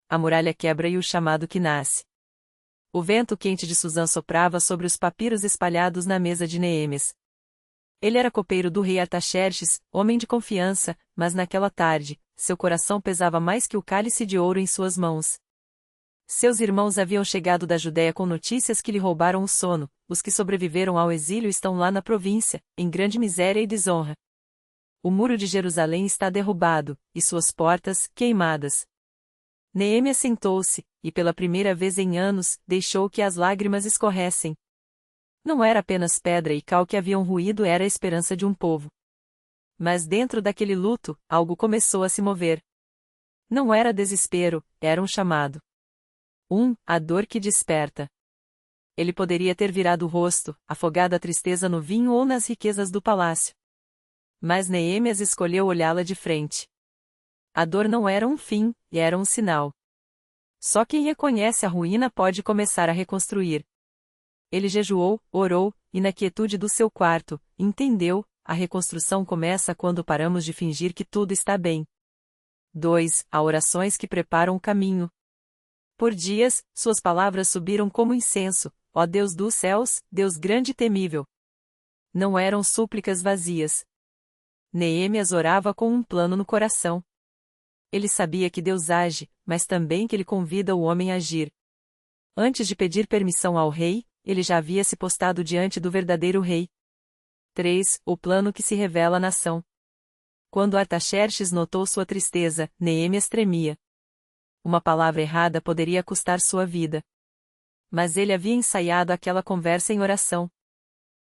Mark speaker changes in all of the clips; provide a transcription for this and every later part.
Speaker 1: a muralha quebra e o chamado que nasce. O vento quente de Suzã soprava sobre os papiros espalhados na mesa de Neemias. Ele era copeiro do rei Artaxerxes, homem de confiança, mas naquela tarde, seu coração pesava mais que o cálice de ouro em suas mãos. Seus irmãos haviam chegado da Judéia com notícias que lhe roubaram o sono. Os que sobreviveram ao exílio estão lá na província, em grande miséria e desonra. O muro de Jerusalém está derrubado, e suas portas, queimadas. Neemias sentou-se, e pela primeira vez em anos, deixou que as lágrimas escorressem. Não era apenas pedra e cal que haviam ruído, era a esperança de um povo. Mas dentro daquele luto, algo começou a se mover. Não era desespero, era um chamado. A dor que desperta. Ele poderia ter virado o rosto, afogado a tristeza no vinho ou nas riquezas do palácio. Mas Neemias escolheu olhá-la de frente. A dor não era um fim, era um sinal. Só quem reconhece a ruína pode começar a reconstruir. Ele jejuou, orou, e na quietude do seu quarto, entendeu, a reconstrução começa quando paramos de fingir que tudo está bem. 2. Há orações que preparam o caminho. Por dias, suas palavras subiram como incenso, ó Deus dos céus, Deus grande e temível. Não eram súplicas vazias. Neemias orava com um plano no coração. Ele sabia que Deus age, mas também que ele convida o homem a agir. Antes de pedir permissão ao rei, ele já havia se postado diante do verdadeiro rei. 3. O plano que se revela à nação. Quando Artaxerxes notou sua tristeza, Neemias tremia. Uma palavra errada poderia custar sua vida. Mas ele havia ensaiado aquela conversa em oração.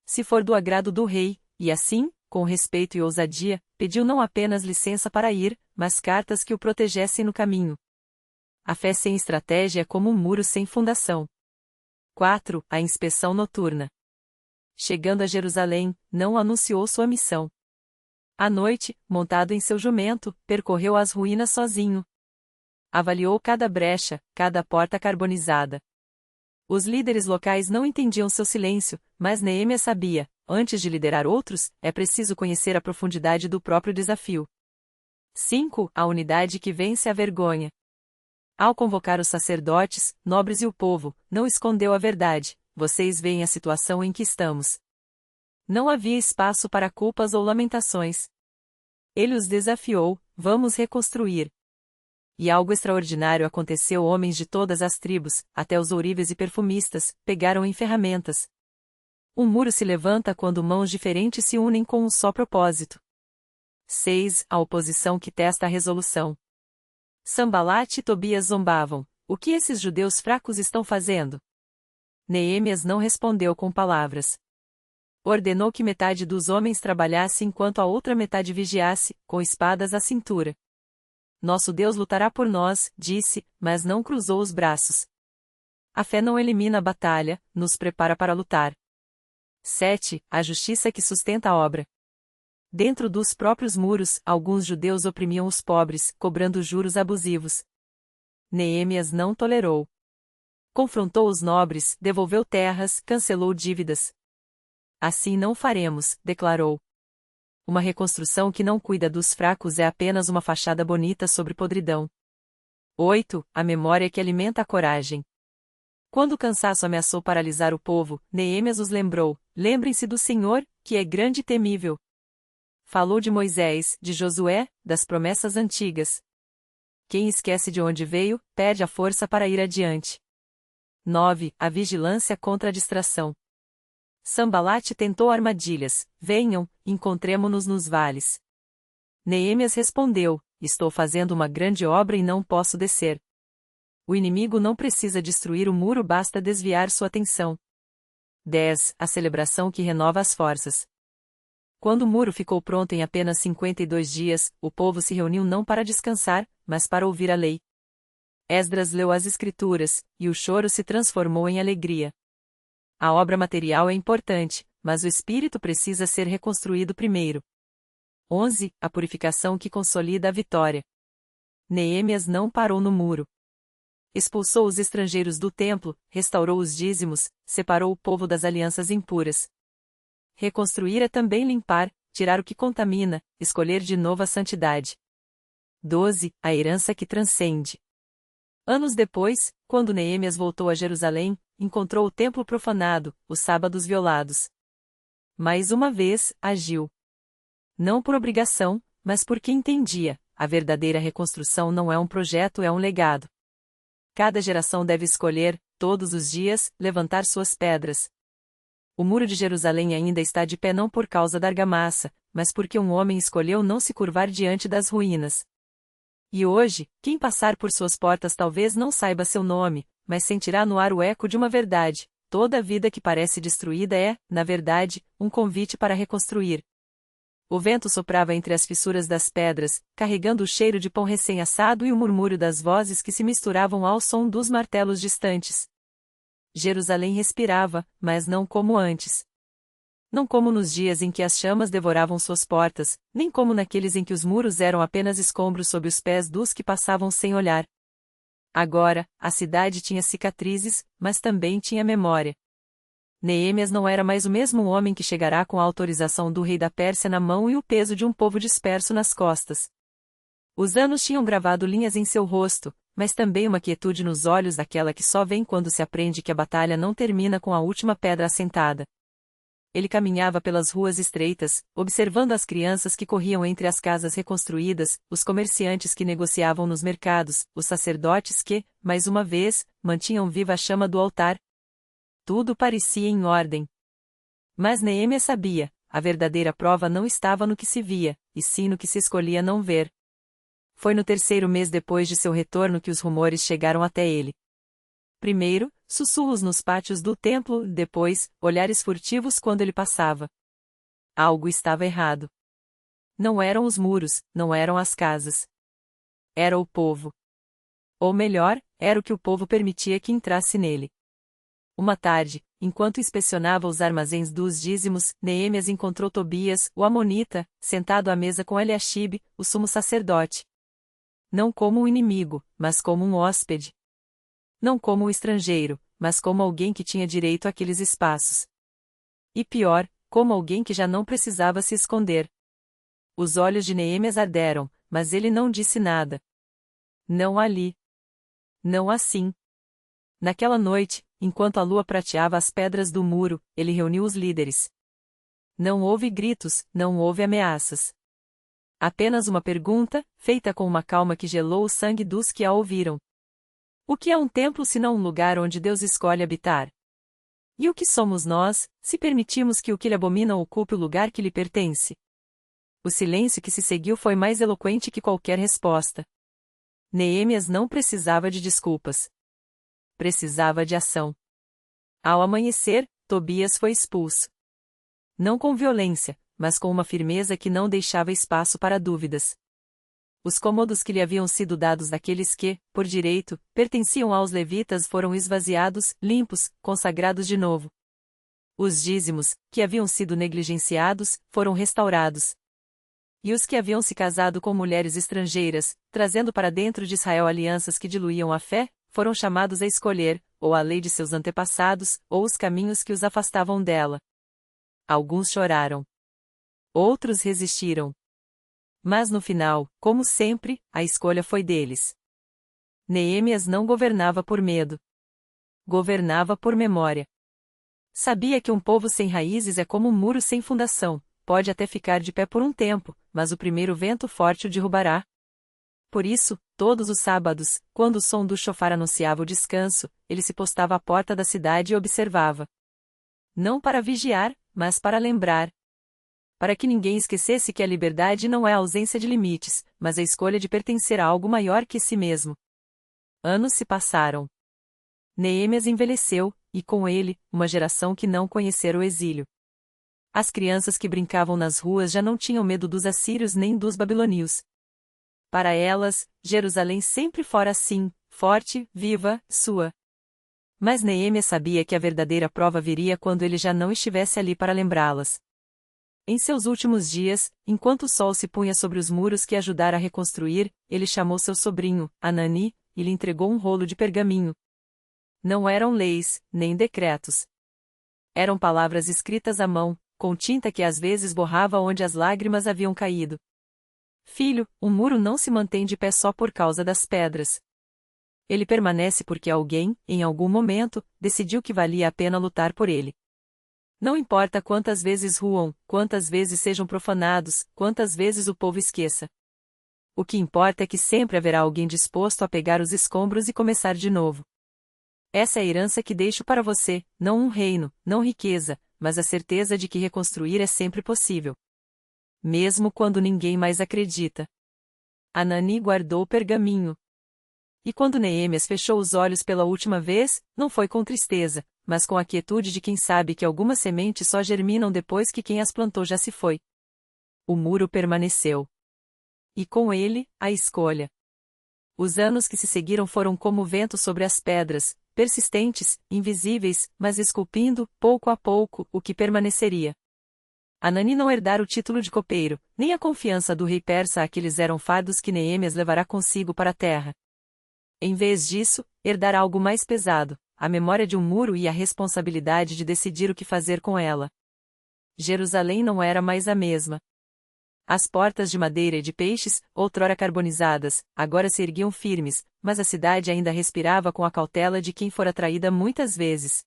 Speaker 1: Se for do agrado do rei, e assim, com respeito e ousadia, pediu não apenas licença para ir, mas cartas que o protegessem no caminho. A fé sem estratégia é como um muro sem fundação. 4. A inspeção noturna. Chegando a Jerusalém, não anunciou sua missão. À noite, montado em seu jumento, percorreu as ruínas sozinho. Avaliou cada brecha, cada porta carbonizada. Os líderes locais não entendiam seu silêncio, mas Neemias sabia, antes de liderar outros, é preciso conhecer a profundidade do próprio desafio. 5. A unidade que vence a vergonha. Ao convocar os sacerdotes, nobres e o povo, não escondeu a verdade: vocês veem a situação em que estamos. Não havia espaço para culpas ou lamentações. Ele os desafiou: vamos reconstruir. E algo extraordinário aconteceu. Homens de todas as tribos, até os ourives e perfumistas, pegaram em ferramentas. Um muro se levanta quando mãos diferentes se unem com um só propósito. 6. A oposição que testa a resolução. Sambalat e Tobias zombavam: o que esses judeus fracos estão fazendo? Neemias não respondeu com palavras. Ordenou que metade dos homens trabalhasse enquanto a outra metade vigiasse, com espadas à cintura. Nosso Deus lutará por nós, disse, mas não cruzou os braços. A fé não elimina a batalha, nos prepara para lutar. 7. A justiça que sustenta a obra. Dentro dos próprios muros, alguns judeus oprimiam os pobres, cobrando juros abusivos. Neemias não tolerou. Confrontou os nobres, devolveu terras, cancelou dívidas. Assim não faremos, declarou. Uma reconstrução que não cuida dos fracos é apenas uma fachada bonita sobre podridão. 8. A memória que alimenta a coragem. Quando o cansaço ameaçou paralisar o povo, Neemias os lembrou: lembrem-se do Senhor, que é grande e temível. Falou de Moisés, de Josué, das promessas antigas. Quem esquece de onde veio, perde a força para ir adiante. 9. A vigilância contra a distração. Sambalat tentou armadilhas: venham, encontremo-nos nos vales. Neemias respondeu: estou fazendo uma grande obra e não posso descer. O inimigo não precisa destruir o muro, basta desviar sua atenção. 10. A celebração que renova as forças. Quando o muro ficou pronto em apenas 52 dias, o povo se reuniu não para descansar, mas para ouvir a lei. Esdras leu as Escrituras, e o choro se transformou em alegria. A obra material é importante, mas o espírito precisa ser reconstruído primeiro. 11. A purificação que consolida a vitória. Neemias não parou no muro. Expulsou os estrangeiros do templo, restaurou os dízimos, separou o povo das alianças impuras. Reconstruir é também limpar, tirar o que contamina, escolher de novo a santidade. 12. A herança que transcende. Anos depois, quando Neemias voltou a Jerusalém, encontrou o templo profanado, os sábados violados. Mais uma vez, agiu. Não por obrigação, mas porque entendia, a verdadeira reconstrução não é um projeto, é um legado. Cada geração deve escolher, todos os dias, levantar suas pedras. O muro de Jerusalém ainda está de pé não por causa da argamassa, mas porque um homem escolheu não se curvar diante das ruínas. E hoje, quem passar por suas portas talvez não saiba seu nome, mas sentirá no ar o eco de uma verdade: toda vida que parece destruída é, na verdade, um convite para reconstruir. O vento soprava entre as fissuras das pedras, carregando o cheiro de pão recém-assado e o murmúrio das vozes que se misturavam ao som dos martelos distantes. Jerusalém respirava, mas não como antes. Não como nos dias em que as chamas devoravam suas portas, nem como naqueles em que os muros eram apenas escombros sob os pés dos que passavam sem olhar. Agora, a cidade tinha cicatrizes, mas também tinha memória. Neemias não era mais o mesmo homem que chegará com a autorização do rei da Pérsia na mão e o peso de um povo disperso nas costas. Os anos tinham gravado linhas em seu rosto, mas também uma quietude nos olhos daquela que só vem quando se aprende que a batalha não termina com a última pedra assentada. Ele caminhava pelas ruas estreitas, observando as crianças que corriam entre as casas reconstruídas, os comerciantes que negociavam nos mercados, os sacerdotes que, mais uma vez, mantinham viva a chama do altar. Tudo parecia em ordem. Mas Neemias sabia, a verdadeira prova não estava no que se via, e sim no que se escolhia não ver. Foi no terceiro mês depois de seu retorno que os rumores chegaram até ele. Primeiro, sussurros nos pátios do templo, depois, olhares furtivos quando ele passava. Algo estava errado. Não eram os muros, não eram as casas. Era o povo. Ou melhor, era o que o povo permitia que entrasse nele. Uma tarde, enquanto inspecionava os armazéns dos dízimos, Neemias encontrou Tobias, o amonita, sentado à mesa com Eliaxibe, o sumo sacerdote. Não como um inimigo, mas como um hóspede. Não como um estrangeiro, mas como alguém que tinha direito àqueles espaços. E pior, como alguém que já não precisava se esconder. Os olhos de Neemias arderam, mas ele não disse nada. Não ali. Não assim. Naquela noite, enquanto a lua prateava as pedras do muro, ele reuniu os líderes. Não houve gritos, não houve ameaças. Apenas uma pergunta, feita com uma calma que gelou o sangue dos que a ouviram. O que é um templo senão um lugar onde Deus escolhe habitar? E o que somos nós, se permitimos que o que lhe abomina ocupe o lugar que lhe pertence? O silêncio que se seguiu foi mais eloquente que qualquer resposta. Neemias não precisava de desculpas. Precisava de ação. Ao amanhecer, Tobias foi expulso. Não com violência, mas com uma firmeza que não deixava espaço para dúvidas. Os cômodos que lhe haviam sido dados daqueles que, por direito, pertenciam aos levitas foram esvaziados, limpos, consagrados de novo. Os dízimos, que haviam sido negligenciados, foram restaurados. E os que haviam se casado com mulheres estrangeiras, trazendo para dentro de Israel alianças que diluíam a fé, foram chamados a escolher, ou a lei de seus antepassados, ou os caminhos que os afastavam dela. Alguns choraram. Outros resistiram. Mas no final, como sempre, a escolha foi deles. Neemias não governava por medo. Governava por memória. Sabia que um povo sem raízes é como um muro sem fundação, pode até ficar de pé por um tempo, mas o primeiro vento forte o derrubará. Por isso, todos os sábados, quando o som do chofar anunciava o descanso, ele se postava à porta da cidade e observava. Não para vigiar, mas para lembrar. Para que ninguém esquecesse que a liberdade não é a ausência de limites, mas a escolha de pertencer a algo maior que si mesmo. Anos se passaram. Neemias envelheceu, e com ele, uma geração que não conhecera o exílio. As crianças que brincavam nas ruas já não tinham medo dos assírios nem dos babilônios. Para elas, Jerusalém sempre fora assim, forte, viva, sua. Mas Neemias sabia que a verdadeira prova viria quando ele já não estivesse ali para lembrá-las. Em seus últimos dias, enquanto o sol se punha sobre os muros que ajudara a reconstruir, ele chamou seu sobrinho, Hanani, e lhe entregou um rolo de pergaminho. Não eram leis, nem decretos. Eram palavras escritas à mão, com tinta que às vezes borrava onde as lágrimas haviam caído. Filho, um muro não se mantém de pé só por causa das pedras. Ele permanece porque alguém, em algum momento, decidiu que valia a pena lutar por ele. Não importa quantas vezes ruam, quantas vezes sejam profanados, quantas vezes o povo esqueça. O que importa é que sempre haverá alguém disposto a pegar os escombros e começar de novo. Essa é a herança que deixo para você, não um reino, não riqueza, mas a certeza de que reconstruir é sempre possível. Mesmo quando ninguém mais acredita. Hanani guardou o pergaminho. E quando Neemias fechou os olhos pela última vez, não foi com tristeza, mas com a quietude de quem sabe que algumas sementes só germinam depois que quem as plantou já se foi. O muro permaneceu. E com ele, a escolha. Os anos que se seguiram foram como o vento sobre as pedras, persistentes, invisíveis, mas esculpindo, pouco a pouco, o que permaneceria. Hanani não herdara o título de copeiro, nem a confiança do rei persa a que lhes eram fardos que Neemias levará consigo para a terra. Em vez disso, herdará algo mais pesado, a memória de um muro e a responsabilidade de decidir o que fazer com ela. Jerusalém não era mais a mesma. As portas de madeira e de peixes, outrora carbonizadas, agora se erguiam firmes, mas a cidade ainda respirava com a cautela de quem fora traída muitas vezes.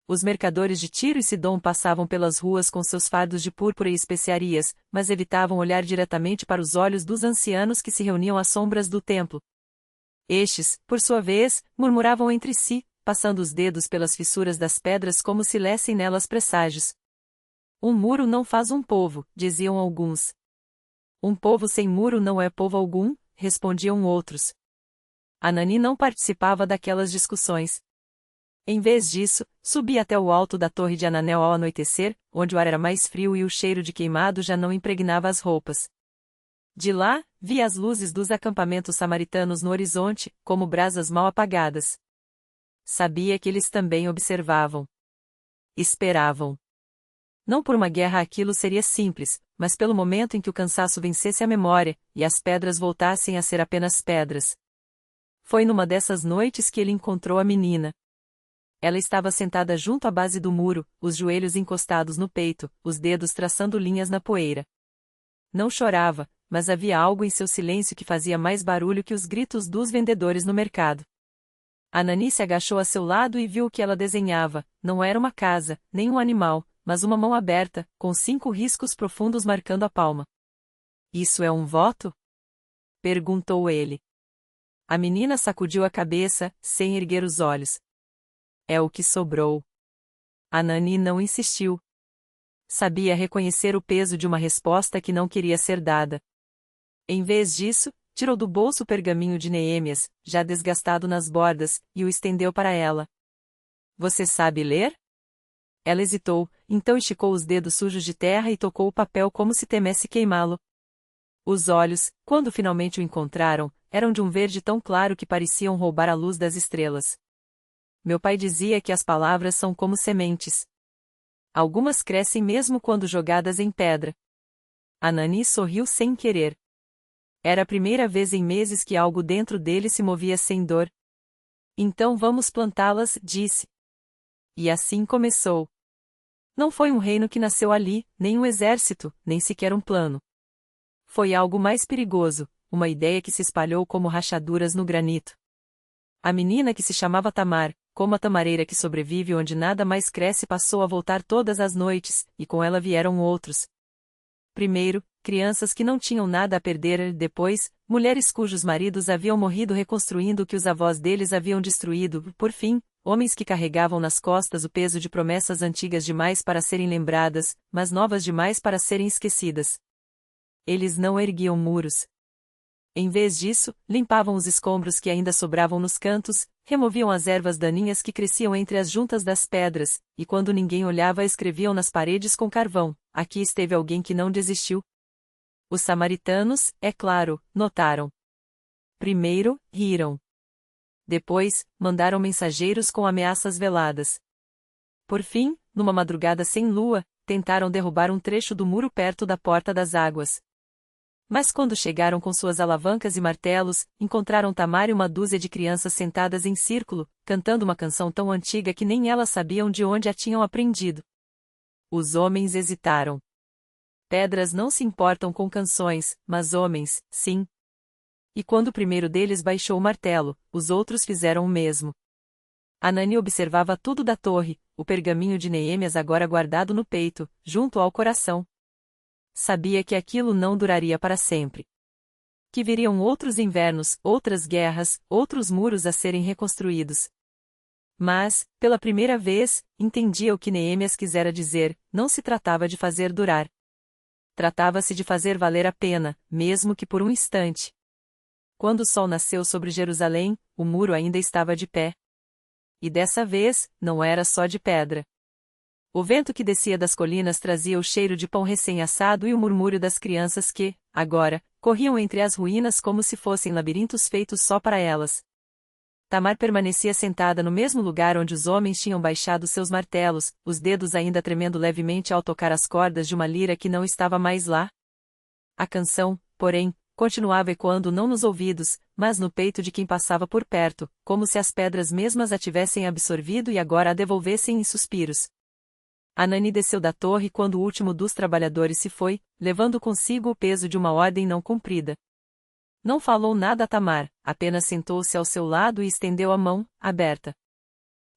Speaker 1: Os mercadores de Tiro e Sidom passavam pelas ruas com seus fardos de púrpura e especiarias, mas evitavam olhar diretamente para os olhos dos ancianos que se reuniam às sombras do templo. Estes, por sua vez, murmuravam entre si, passando os dedos pelas fissuras das pedras como se lessem nelas presságios. Um muro não faz um povo, diziam alguns. Um povo sem muro não é povo algum, respondiam outros. Hanani não participava daquelas discussões. Em vez disso, subia até o alto da torre de Hananel ao anoitecer, onde o ar era mais frio e o cheiro de queimado já não impregnava as roupas. De lá, via as luzes dos acampamentos samaritanos no horizonte, como brasas mal apagadas. Sabia que eles também observavam. Esperavam. Não por uma guerra aquilo seria simples, mas pelo momento em que o cansaço vencesse a memória, e as pedras voltassem a ser apenas pedras. Foi numa dessas noites que ele encontrou a menina. Ela estava sentada junto à base do muro, os joelhos encostados no peito, os dedos traçando linhas na poeira. Não chorava, mas havia algo em seu silêncio que fazia mais barulho que os gritos dos vendedores no mercado. Hanani se agachou a seu lado e viu o que ela desenhava. Não era uma casa, nem um animal, mas uma mão aberta, com 5 riscos profundos marcando a palma. Isso é um voto? Perguntou ele. A menina sacudiu a cabeça, sem erguer os olhos. É o que sobrou. Hanani não insistiu. Sabia reconhecer o peso de uma resposta que não queria ser dada. Em vez disso, tirou do bolso o pergaminho de Neemias, já desgastado nas bordas, e o estendeu para ela. Você sabe ler? Ela hesitou, então esticou os dedos sujos de terra e tocou o papel como se temesse queimá-lo. Os olhos, quando finalmente o encontraram, eram de um verde tão claro que pareciam roubar a luz das estrelas. Meu pai dizia que as palavras são como sementes. Algumas crescem mesmo quando jogadas em pedra. Hanani sorriu sem querer. Era a primeira vez em meses que algo dentro dele se movia sem dor. Então vamos plantá-las, disse. E assim começou. Não foi um reino que nasceu ali, nem um exército, nem sequer um plano. Foi algo mais perigoso, uma ideia que se espalhou como rachaduras no granito. A menina que se chamava Tamar, como a tamareira que sobrevive onde nada mais cresce, passou a voltar todas as noites, e com ela vieram outros. Primeiro, crianças que não tinham nada a perder, depois, mulheres cujos maridos haviam morrido reconstruindo o que os avós deles haviam destruído, por fim, homens que carregavam nas costas o peso de promessas antigas demais para serem lembradas, mas novas demais para serem esquecidas. Eles não erguiam muros. Em vez disso, limpavam os escombros que ainda sobravam nos cantos, removiam as ervas daninhas que cresciam entre as juntas das pedras, e quando ninguém olhava escreviam nas paredes com carvão: aqui esteve alguém que não desistiu. Os samaritanos, é claro, notaram. Primeiro, riram. Depois, mandaram mensageiros com ameaças veladas. Por fim, numa madrugada sem lua, tentaram derrubar um trecho do muro perto da Porta das Águas. Mas quando chegaram com suas alavancas e martelos, encontraram Tamar e uma dúzia de crianças sentadas em círculo, cantando uma canção tão antiga que nem elas sabiam de onde a tinham aprendido. Os homens hesitaram. Pedras não se importam com canções, mas homens, sim. E quando o primeiro deles baixou o martelo, os outros fizeram o mesmo. Hanani observava tudo da torre, o pergaminho de Neemias agora guardado no peito, junto ao coração. Sabia que aquilo não duraria para sempre. Que viriam outros invernos, outras guerras, outros muros a serem reconstruídos. Mas, pela primeira vez, entendia o que Neemias quisera dizer: não se tratava de fazer durar. Tratava-se de fazer valer a pena, mesmo que por um instante. Quando o sol nasceu sobre Jerusalém, o muro ainda estava de pé. E dessa vez, não era só de pedra. O vento que descia das colinas trazia o cheiro de pão recém-assado e o murmúrio das crianças que, agora, corriam entre as ruínas como se fossem labirintos feitos só para elas. Tamar permanecia sentada no mesmo lugar onde os homens tinham baixado seus martelos, os dedos ainda tremendo levemente ao tocar as cordas de uma lira que não estava mais lá. A canção, porém, continuava ecoando não nos ouvidos, mas no peito de quem passava por perto, como se as pedras mesmas a tivessem absorvido e agora a devolvessem em suspiros. Hanani desceu da torre quando o último dos trabalhadores se foi, levando consigo o peso de uma ordem não cumprida. Não falou nada a Tamar, apenas sentou-se ao seu lado e estendeu a mão, aberta.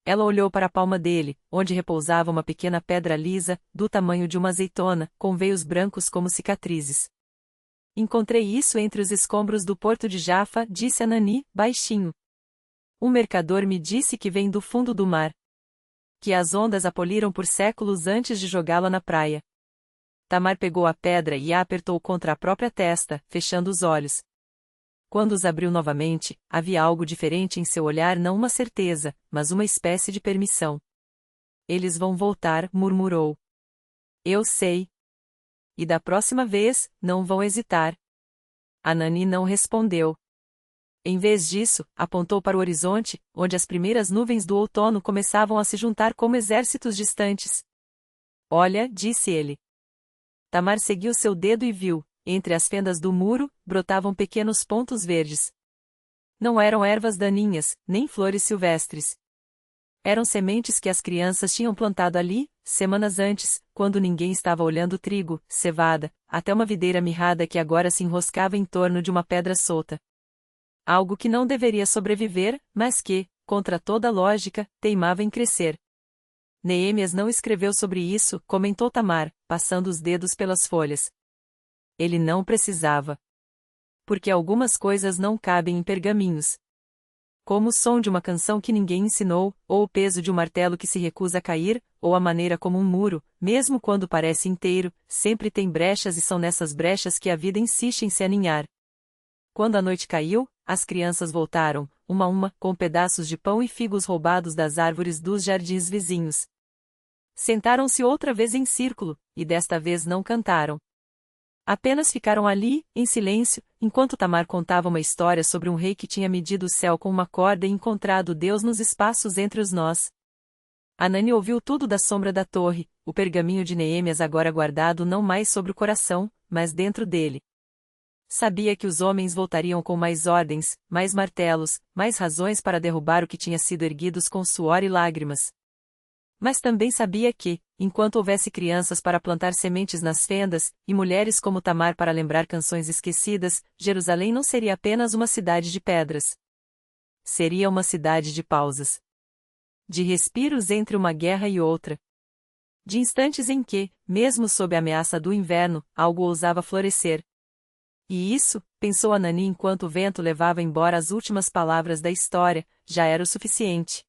Speaker 1: Ela olhou para a palma dele, onde repousava uma pequena pedra lisa, do tamanho de uma azeitona, com veios brancos como cicatrizes. Encontrei isso entre os escombros do porto de Jafa, disse Hanani, baixinho. Um mercador me disse que vem do fundo do mar. Que as ondas a poliram por séculos antes de jogá-la na praia. Tamar pegou a pedra e a apertou contra a própria testa, fechando os olhos. Quando os abriu novamente, havia algo diferente em seu olhar, não uma certeza, mas uma espécie de permissão. Eles vão voltar, murmurou. Eu sei. E da próxima vez, não vão hesitar. Hanani não respondeu. Em vez disso, apontou para o horizonte, onde as primeiras nuvens do outono começavam a se juntar como exércitos distantes. Olha, disse ele. Tamar seguiu seu dedo e viu, entre as fendas do muro, brotavam pequenos pontos verdes. Não eram ervas daninhas, nem flores silvestres. Eram sementes que as crianças tinham plantado ali, semanas antes, quando ninguém estava olhando trigo, cevada, até uma videira mirrada que agora se enroscava em torno de uma pedra solta. Algo que não deveria sobreviver, mas que, contra toda lógica, teimava em crescer. Neemias não escreveu sobre isso, comentou Tamar, passando os dedos pelas folhas. Ele não precisava. Porque algumas coisas não cabem em pergaminhos. Como o som de uma canção que ninguém ensinou, ou o peso de um martelo que se recusa a cair, ou a maneira como um muro, mesmo quando parece inteiro, sempre tem brechas e são nessas brechas que a vida insiste em se aninhar. Quando a noite caiu, as crianças voltaram, uma a uma, com pedaços de pão e figos roubados das árvores dos jardins vizinhos. Sentaram-se outra vez em círculo, e desta vez não cantaram. Apenas ficaram ali, em silêncio, enquanto Tamar contava uma história sobre um rei que tinha medido o céu com uma corda e encontrado Deus nos espaços entre os nós. Hanani ouviu tudo da sombra da torre, o pergaminho de Neemias agora guardado não mais sobre o coração, mas dentro dele. Sabia que os homens voltariam com mais ordens, mais martelos, mais razões para derrubar o que tinha sido erguidos com suor e lágrimas. Mas também sabia que, enquanto houvesse crianças para plantar sementes nas fendas, e mulheres como Tamar para lembrar canções esquecidas, Jerusalém não seria apenas uma cidade de pedras. Seria uma cidade de pausas. De respiros entre uma guerra e outra. De instantes em que, mesmo sob a ameaça do inverno, algo ousava florescer. E isso, pensou Hanani enquanto o vento levava embora as últimas palavras da história, já era o suficiente.